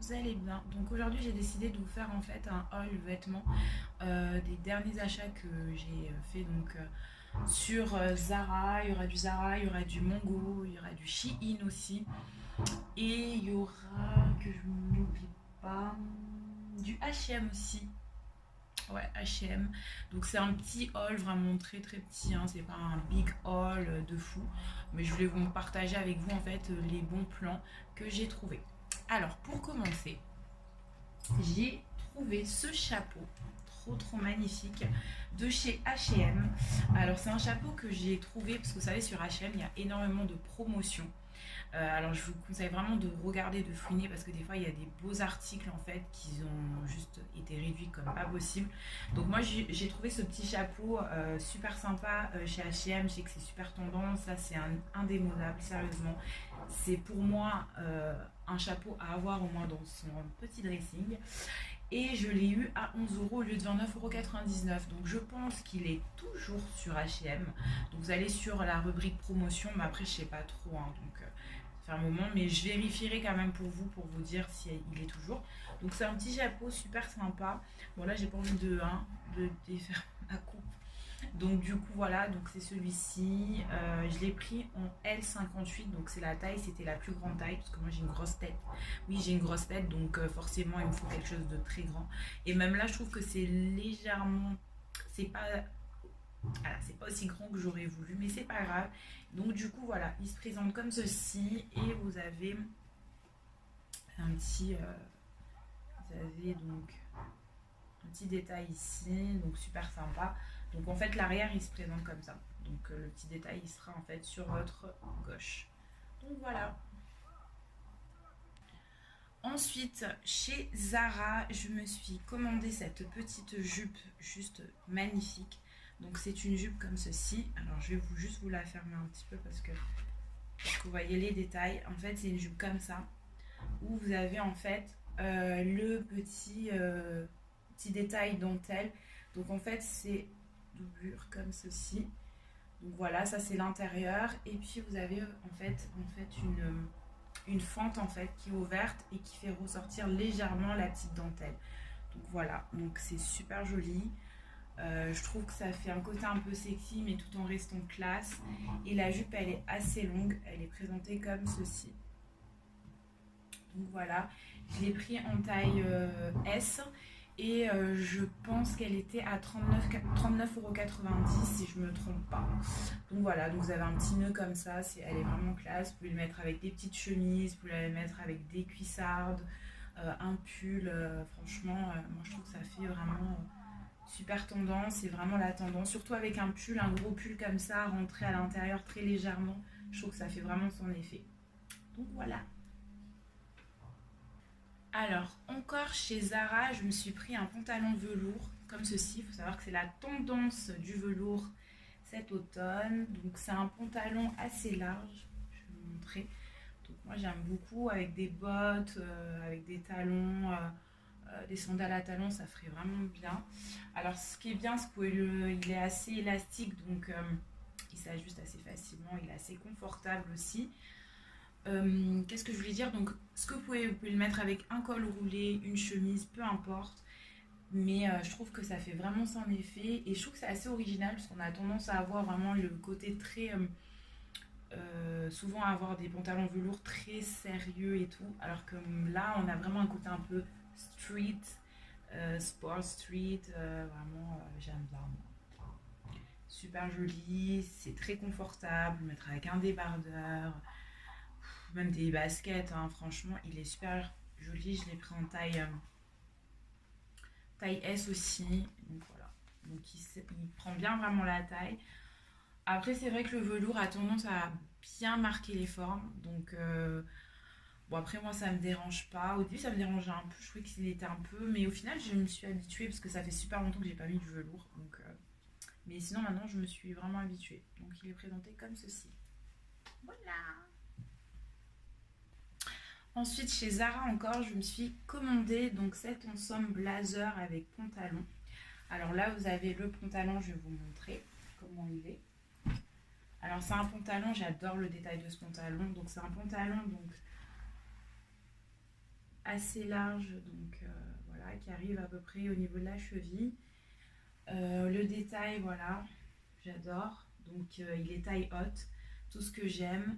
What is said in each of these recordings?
vous allez bien. Donc aujourd'hui j'ai décidé de vous faire en fait un haul vêtements des derniers achats que j'ai fait donc sur Zara. Il y aura du Zara, il y aura du Mongo, il y aura du Shein aussi. Et il y aura, que je n'oublie pas, du H&M aussi. Ouais, H&M. Donc c'est un petit haul vraiment très très petit, hein. C'est pas un big haul de fou. Mais je voulais vous partager avec vous en fait les bons plans que j'ai trouvés. Alors pour commencer, j'ai trouvé ce chapeau trop magnifique de chez H&M. Alors c'est un chapeau que j'ai trouvé parce que vous savez sur H&M il y a énormément de promotions. Alors je vous conseille vraiment de regarder, de fouiner parce que des fois il y a des beaux articles en fait qui ont juste été réduits comme pas possible. Donc moi j'ai trouvé ce petit chapeau super sympa chez H&M. Je sais que c'est super tendance, ça c'est un indémodable, sérieusement. C'est pour moi un chapeau à avoir au moins dans son petit dressing. Et je l'ai eu à 11 euros au lieu de 29,99 €. Donc je pense qu'il est toujours sur H&M. Donc vous allez sur la rubrique promotion, mais après je sais pas trop, hein, donc ça fait un moment, mais je vérifierai quand même pour vous dire si il est toujours. Donc c'est un petit chapeau super sympa. Bon là j'ai pas envie de défaire ma coupe. Donc du coup voilà, donc c'est celui-ci. Je l'ai pris en L58, donc c'est la taille, c'était la plus grande taille, parce que moi j'ai une grosse tête. Oui, j'ai une grosse tête, donc forcément il me faut quelque chose de très grand. Et même là je trouve que c'est légèrement... C'est pas... Voilà, c'est pas aussi grand que j'aurais voulu, mais c'est pas grave. Donc du coup voilà, il se présente comme ceci, et vous avez un petit... vous avez donc un petit détail ici, donc super sympa. Donc en fait l'arrière il se présente comme ça. Donc le petit détail il sera en fait sur votre gauche. Donc voilà. Ensuite, chez Zara, je me suis commandé cette petite jupe juste magnifique. Donc c'est une jupe comme ceci. Alors je vais juste vous la fermer un petit peu parce que vous voyez les détails. En fait c'est une jupe comme ça où vous avez en fait le petit détail dentelle. Donc en fait c'est doublure comme ceci. Donc voilà, ça c'est l'intérieur. Et puis vous avez en fait une fente en fait qui est ouverte et qui fait ressortir légèrement la petite dentelle. Donc voilà, donc c'est super joli. Je trouve que ça fait un côté un peu sexy mais tout en restant classe. Et la jupe elle est assez longue, elle est présentée comme ceci. Donc voilà, je l'ai pris en taille S et je pense qu'elle était à 39,90 € si je ne me trompe pas. Donc voilà, donc vous avez un petit nœud comme ça, elle est vraiment classe. Vous pouvez le mettre avec des petites chemises, vous pouvez le mettre avec des cuissardes, un pull. Franchement, moi je trouve que ça fait vraiment super tendance. C'est vraiment la tendance, surtout avec un pull, un gros pull comme ça, rentré à l'intérieur très légèrement. Je trouve que ça fait vraiment son effet. Donc voilà. Alors, encore chez Zara, je me suis pris un pantalon velours comme ceci. Il faut savoir que c'est la tendance du velours cet automne. Donc, c'est un pantalon assez large. Je vais vous montrer. Donc, moi, j'aime beaucoup avec des bottes, avec des talons, des sandales à talons. Ça ferait vraiment bien. Alors, ce qui est bien, c'est qu'il est assez élastique. Donc, il s'ajuste assez facilement. Il est assez confortable aussi. Qu'est-ce que je voulais dire? Donc, ce que vous pouvez le mettre avec un col roulé, une chemise, peu importe. Mais je trouve que ça fait vraiment son effet. Et je trouve que c'est assez original parce qu'on a tendance à avoir vraiment le côté très... souvent à avoir des pantalons velours très sérieux et tout. Alors que là, on a vraiment un côté un peu street, sport street. Vraiment, j'aime bien. Super joli, c'est très confortable. Mettre avec un débardeur, même des baskets, hein, franchement, il est super joli. Je l'ai pris en taille S aussi. Donc voilà. Donc il prend bien vraiment la taille. Après, c'est vrai que le velours a tendance à bien marquer les formes. Donc, bon, après, moi, ça me dérange pas. Au début, ça me dérangeait un peu. Je trouvais qu'il était un peu. Mais au final, je me suis habituée parce que ça fait super longtemps que j'ai pas mis du velours. Donc, mais sinon, maintenant, je me suis vraiment habituée. Donc, il est présenté comme ceci. Voilà. Ensuite, chez Zara encore, je me suis commandé donc cet ensemble blazer avec pantalon. Alors là, vous avez le pantalon, je vais vous montrer comment il est. Alors c'est un pantalon, j'adore le détail de ce pantalon. Donc c'est un pantalon donc assez large, donc voilà, qui arrive à peu près au niveau de la cheville. Le détail, voilà, j'adore. Donc il est taille haute, tout ce que j'aime.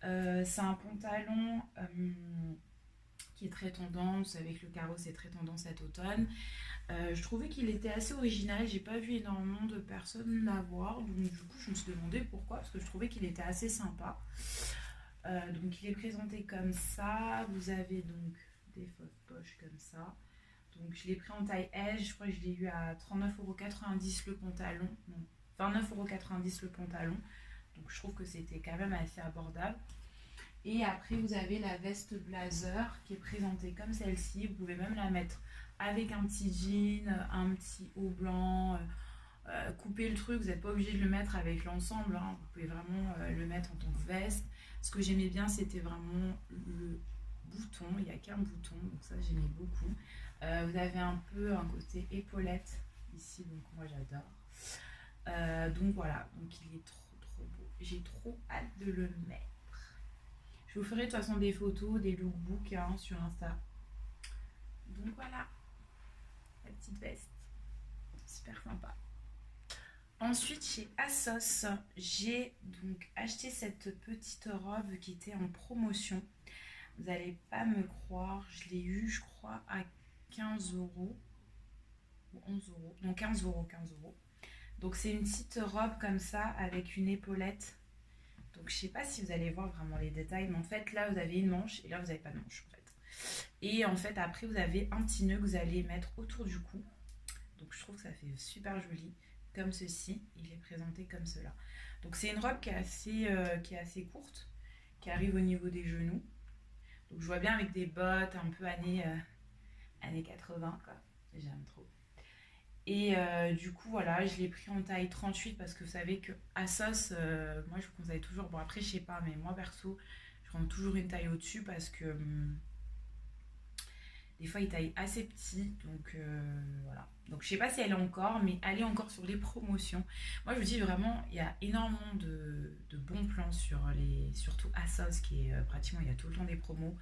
C'est un pantalon qui est très tendance, avec le carreau c'est très tendance cet automne. Je trouvais qu'il était assez original, j'ai pas vu énormément de personnes l'avoir, donc du coup je me suis demandé pourquoi, parce que je trouvais qu'il était assez sympa. Donc il est présenté comme ça, vous avez donc des fausses poches comme ça. Donc je l'ai pris en taille S, je crois que je l'ai eu à 39,90 € le pantalon, non, 29,90 € le pantalon, donc je trouve que c'était quand même assez abordable. Et après, vous avez la veste blazer qui est présentée comme celle-ci. Vous pouvez même la mettre avec un petit jean, un petit haut blanc. Couper le truc, vous n'êtes pas obligé de le mettre avec l'ensemble. Hein. Vous pouvez vraiment le mettre en tant que veste. Ce que j'aimais bien, c'était vraiment le bouton. Il n'y a qu'un bouton, donc ça, j'aimais beaucoup. Vous avez un peu un côté épaulette ici, donc moi, j'adore. Donc voilà, donc il est trop, trop beau. J'ai trop hâte de le mettre. Je vous ferai de toute façon des photos, des lookbooks hein, sur Insta. Donc voilà, la petite veste. Super sympa. Ensuite, chez ASOS, j'ai donc acheté cette petite robe qui était en promotion. Vous n'allez pas me croire, je l'ai eu, je crois, à 15 € ou 11 €. Non, 15 €, 15 €. Donc c'est une petite robe comme ça avec une épaulette. Donc je sais pas si vous allez voir vraiment les détails, mais en fait là vous avez une manche et là vous n'avez pas de manche en fait. Et en fait après vous avez un petit nœud que vous allez mettre autour du cou. Donc je trouve que ça fait super joli, comme ceci. Il est présenté comme cela. Donc c'est une robe qui est assez courte, qui arrive au niveau des genoux. Donc je vois bien avec des bottes un peu années 80 quoi. J'aime trop. Et du coup, voilà, je l'ai pris en taille 38 parce que vous savez que ASOS, moi je vous conseille toujours, bon après je sais pas, mais moi perso, je prends toujours une taille au-dessus parce que des fois ils taillent assez petit, donc voilà. Donc je sais pas si elle est encore, mais elle est encore sur les promotions. Moi je vous dis vraiment, il y a énormément de bons plans surtout ASOS qui est pratiquement, il y a tout le temps des promos.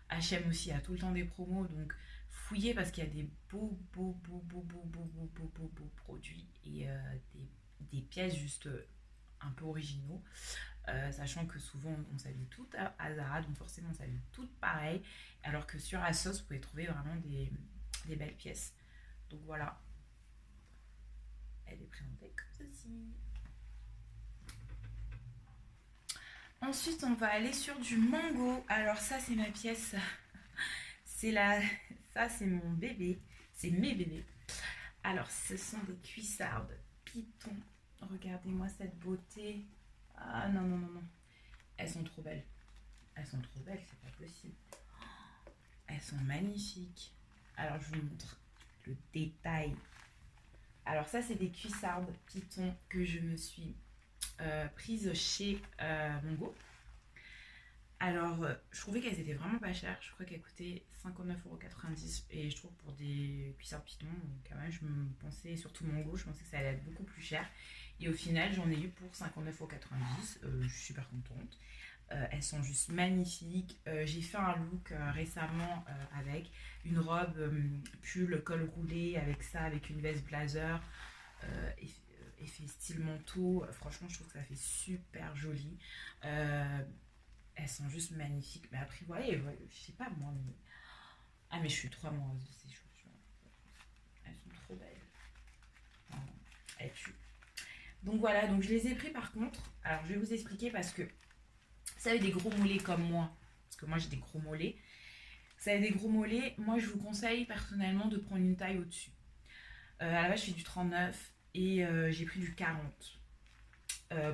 H&M aussi, il y a tout le temps des promos, donc fouillez parce qu'il y a des beaux produits et des pièces juste un peu originaux. Sachant que souvent on s'habille toutes à Zara, donc forcément on s'habille toutes pareilles, alors que sur ASOS vous pouvez trouver vraiment des belles pièces. Donc voilà, elle est présentée comme ceci. Ensuite on va aller sur du mango. Alors ça c'est ma pièce, c'est la, ça c'est mon bébé, c'est mes bébés. Alors ce sont des cuissardes Python. Regardez-moi cette beauté. Ah non non non non, elles sont trop belles. Elles sont trop belles, c'est pas possible. Elles sont magnifiques. Alors je vous montre le détail. Alors ça c'est des cuissardes Python que je me suis prises chez Mongo. Alors je trouvais qu'elles étaient vraiment pas chères. Je crois qu'elles coûtaient 59,90 € et je trouve pour des cuissardes Python, quand même je me pensais, surtout Mongo, je pensais que ça allait être beaucoup plus cher. Et au final j'en ai eu pour 59,90 €. Je suis super contente. Elles sont juste magnifiques. J'ai fait un look récemment avec une robe pull col roulé avec ça, avec une veste blazer, effet style manteau. Franchement, je trouve que ça fait super joli. Elles sont juste magnifiques. Mais après, voyez, je sais pas moi. Mais... Ah, mais je suis trop amoureuse de ces chaussures. Elles sont trop belles. Vraiment, elles tuent. Donc voilà, donc je les ai pris par contre. Alors je vais vous expliquer parce que vous avez des gros mollets comme moi, parce que moi j'ai des gros mollets. Vous avez des gros mollets, moi je vous conseille personnellement de prendre une taille au-dessus. À la base je fais du 39 et j'ai pris du 40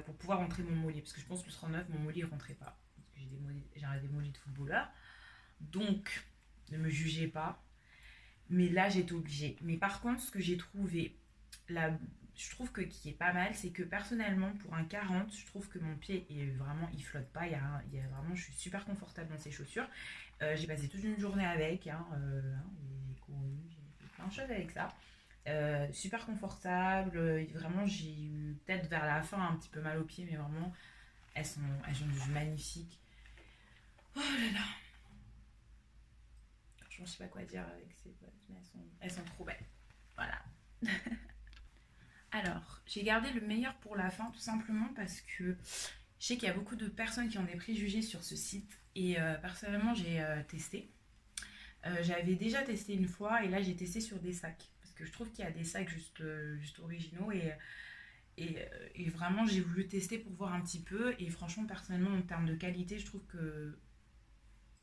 pour pouvoir rentrer mon mollet, parce que je pense que le 39 mon mollet ne rentrait pas. Parce que j'ai des mollets de footballeur. Donc ne me jugez pas. Mais là j'étais obligée. Mais par contre ce que j'ai trouvé, je trouve que qui est pas mal, c'est que personnellement pour un 40, je trouve que mon pied est vraiment, il flotte pas, il y a vraiment, je suis super confortable dans ces chaussures. J'ai passé toute une journée avec, hein, j'ai couru, j'ai fait plein de choses avec ça. Super confortable, vraiment j'ai eu peut-être vers la fin un petit peu mal aux pieds, mais vraiment elles sont juste magnifiques. Oh là là, franchement, je sais pas quoi dire avec ces bottes, mais elles sont trop belles. Voilà. Alors, j'ai gardé le meilleur pour la fin, tout simplement parce que je sais qu'il y a beaucoup de personnes qui ont des préjugés sur ce site. Et personnellement, j'ai testé. J'avais déjà testé une fois et là, j'ai testé sur des sacs. Parce que je trouve qu'il y a des sacs juste originaux et vraiment, j'ai voulu tester pour voir un petit peu. Et franchement, personnellement, en termes de qualité, je trouve que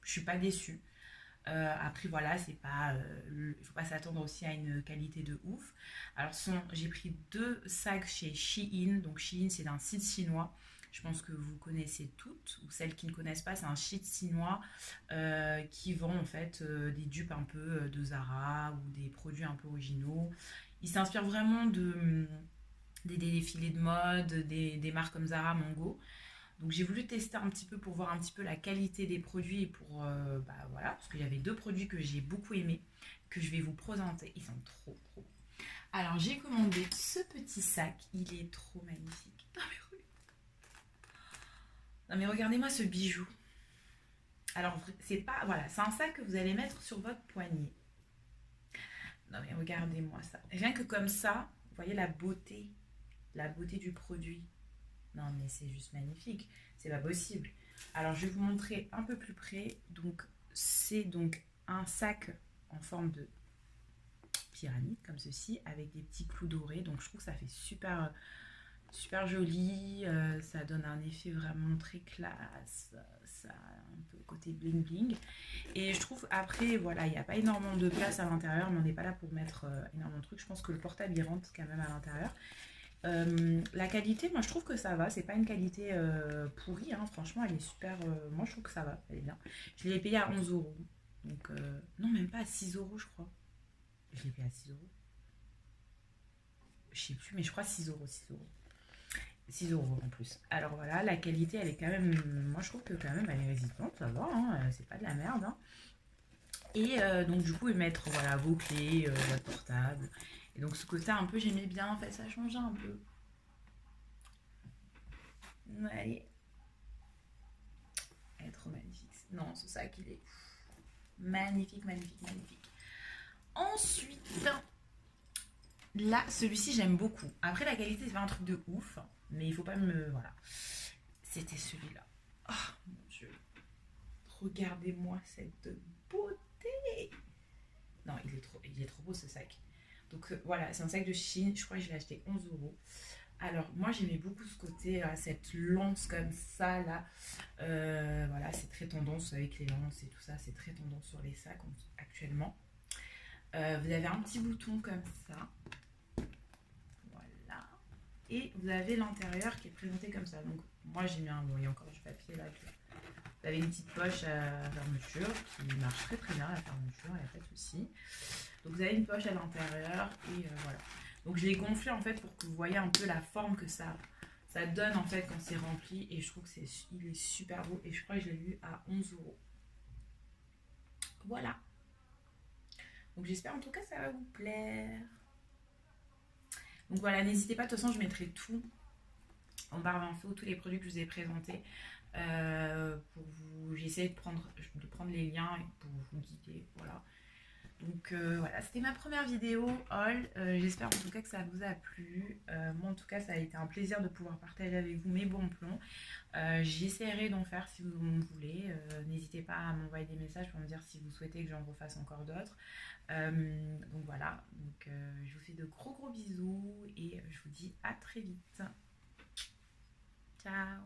je suis pas déçue. Après voilà, c'est pas, il faut pas s'attendre aussi à une qualité de ouf. Alors j'ai pris deux sacs chez Shein. Donc Shein c'est un site chinois. Je pense que vous connaissez toutes, ou celles qui ne connaissent pas, c'est un site chinois qui vend en fait des dupes un peu de Zara ou des produits un peu originaux. Il s'inspire vraiment des défilés de mode, des marques comme Zara, Mango. Donc j'ai voulu tester un petit peu pour voir un petit peu la qualité des produits et pour bah voilà, parce qu'il y avait deux produits que j'ai beaucoup aimés que je vais vous présenter. Ils sont trop trop bons. Alors j'ai commandé ce petit sac, il est trop magnifique. Non mais regardez-moi ce bijou. Alors c'est pas voilà, c'est un sac que vous allez mettre sur votre poignet. Non mais regardez-moi ça. Rien que comme ça, vous voyez la beauté du produit. Non, mais c'est juste magnifique. C'est pas possible. Alors, je vais vous montrer un peu plus près. Donc, c'est donc un sac en forme de pyramide, comme ceci, avec des petits clous dorés. Donc, je trouve que ça fait super, super joli. Ça donne un effet vraiment très classe. Ça a un peu côté bling bling. Et je trouve, après, voilà, il n'y a pas énormément de place à l'intérieur, mais on n'est pas là pour mettre énormément de trucs. Je pense que le portable, il rentre quand même à l'intérieur. La qualité, moi je trouve que ça va, c'est pas une qualité pourrie, hein. Franchement elle est super, moi je trouve que ça va, elle est bien. Je l'ai payé à 11 euros, donc non même pas à 6 euros je crois. Je l'ai payé à 6 euros, je sais plus, mais je crois 6 euros, 6 euros. 6 euros en plus. Alors voilà, la qualité elle est quand même, moi je trouve que quand même elle est résistante, ça va, hein, c'est pas de la merde. Hein. Et donc du coup, mettre voilà, vos clés, votre portable. Et donc ce côté un peu, j'aimais bien, en fait, ça changeait un peu. Allez, elle est trop magnifique. Non, ce sac, il est magnifique, magnifique, magnifique. Ensuite, là, celui-ci, j'aime beaucoup. Après, la qualité, c'est pas un truc de ouf, mais il faut pas me... Voilà. C'était celui-là. Oh, mon Dieu. Regardez-moi cette beauté. Non, il est trop beau, ce sac. Donc voilà, c'est un sac de Chine, je crois que je l'ai acheté 11 euros. Alors moi j'aimais beaucoup ce côté, cette lance comme ça là. Voilà, c'est très tendance avec les lances et tout ça, c'est très tendance sur les sacs actuellement. Vous avez un petit bouton comme ça. Voilà. Et vous avez l'intérieur qui est présenté comme ça. Donc moi j'ai mis un... Bon, il y a encore du papier là. Vous avez une petite poche à fermeture qui marche très très bien, la fermeture, il n'y a pas de souci. Donc vous avez une poche à l'intérieur et voilà. Donc je l'ai gonflé en fait pour que vous voyez un peu la forme que ça donne en fait quand c'est rempli. Et je trouve que il est super beau et je crois que je l'ai eu à 11 euros. Voilà. Donc j'espère en tout cas que ça va vous plaire. Donc voilà, n'hésitez pas, de toute façon je mettrai tout en barre d'infos, tous les produits que je vous ai présentés. Pour vous, j'essaie de prendre les liens pour vous guider, voilà. Donc voilà, c'était ma première vidéo haul. J'espère en tout cas que ça vous a plu. Moi en tout cas ça a été un plaisir de pouvoir partager avec vous mes bons plans. J'essaierai d'en faire si vous en voulez. N'hésitez pas à m'envoyer des messages pour me dire si vous souhaitez que j'en refasse encore d'autres. Donc voilà, donc, je vous fais de gros bisous et je vous dis à très vite. Ciao.